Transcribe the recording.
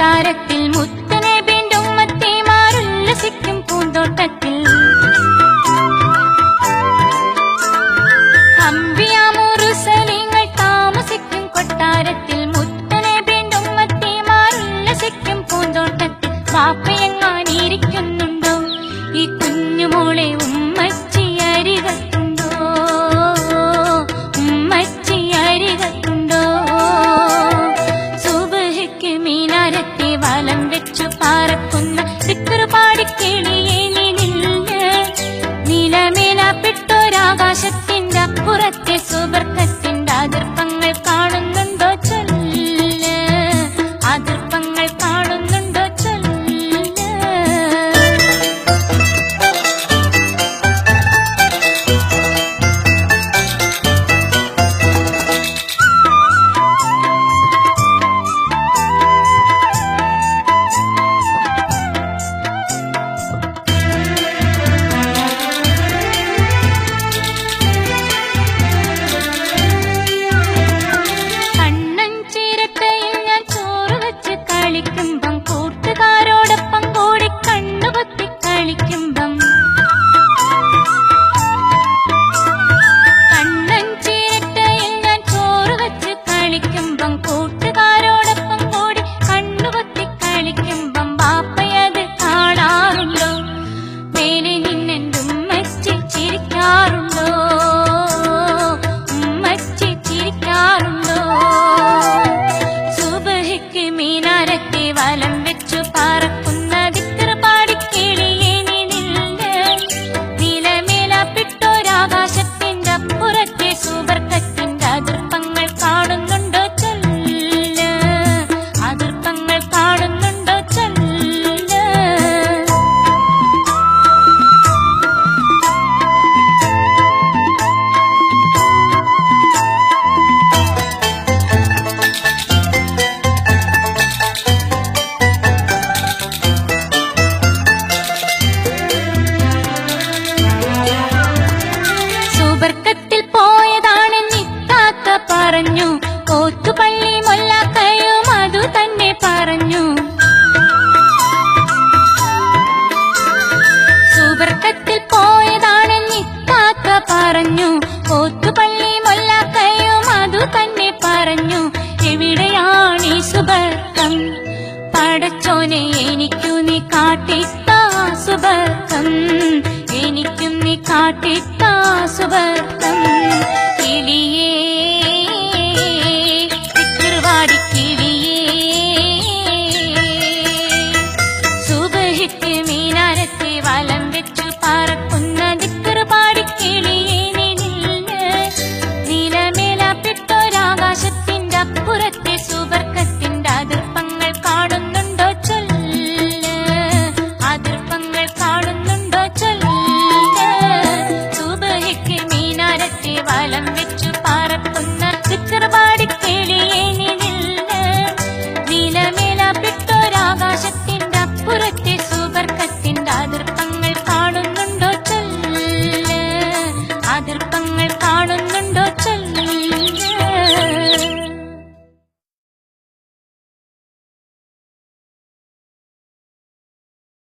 കൊട്ടാരത്തിൽ മുത്തുനബിന്റെ ഉമ്മത്തിമാരുല്ലസിക്കും പൂന്തോട്ടത്തിൽ അംബിയാ മുർസലീങ്ങൾ താമസിക്കും കൊട്ടാരത്തിൽ മുത്തുനബിന്റെ ഉമ്മത്തിമാരുല്ലസിക്കും പൂന്തോട്ടത്തിൽ വാപ്പയെങ്ങാനിരിക്കുന്നുണ്ടോ ഈ കുഞ്ഞുമോളെ ഉമ്മച്ചി അരികത്തുണ്ടോ ഉമ്മച്ചി അരികത്തുണ്ടോ സുബ്ഹിക്ക് മീനാരത്തെ വലം വെച്ചു പാറക്കുന്ന ദിക്ർ പാടിക്കിളിയെ നിന്നില് നിലമേലാപ്പെട്ടൊരാകാശത്തിന്റെ അപ്പുറത്തെ സുബർക്കത്തിന്റെ അതിർപ്പങ്ങൾ കാണുന്നുണ്ടോ ചൊല്ല് അതിർപ്പങ്ങൾ കാണുന്നുണ്ടോ ചൊല്ല് കളിക്കുമ്പം കൂട്ടുകാരോടൊപ്പം കൂടി കണ്ണുപൊത്തി കളിക്കുമ്പം കണ്ണൻ ചീരട്ടയിൽ ഞാൻ ചോറ് വെച്ച് കളിക്കുമ്പം കൂട്ടുകാരോടൊപ്പം കൂടി കണ്ണുപൊത്തി കളിക്കുമ്പം ബാപ്പയത് കാണാറുണ്ടോ മേലെ നിന്നെന്റെ ഉമ്മച്ചി ചിരിക്കാറുണ്ടോ ഉമ്മച്ചി ചിരിക്കാറുണ്ടോ സുബ്ഹിക്ക് മീനാരത്തെ വലം വെച്ചു പറക്കുന്ന ദിക്ർ പാടിക്കിളിയെ നിന്നില് നിലമേലാപ്പെട്ടൊരാകാശത്തിന്റെ അപ്പുറത്തെ സുബർക്കത്തിന്റെ അതിർപ്പങ്ങൾ കാണുന്നുണ്ടോ ചൊല്ല് അതിർപ്പങ്ങൾ കാണുന്നുണ്ടോ ചൊല്ല് സുബർക്കത്തിൽ പോയതാണെന്ന് ഇത്താത്ത പറഞ്ഞു ഓത്തുപള്ളി മൊല്ലാക്കയും അതു തന്നെ പറഞ്ഞു സുബർക്കത്തിൽ പോയതാണെന്ന് ഇത്താത്ത പറഞ്ഞു ഓത്തുപള്ളി മൊല്ലാക്കയും അതു തന്നെ പറഞ്ഞു എവിടെയാണ് ഈ സുബർക്കം പടച്ചോനെ എനിക്കു നീ കാട്ടിത്താ സുബർക്കം എനിക്കും നീ കാട്ടിത്താ സുബർക്കം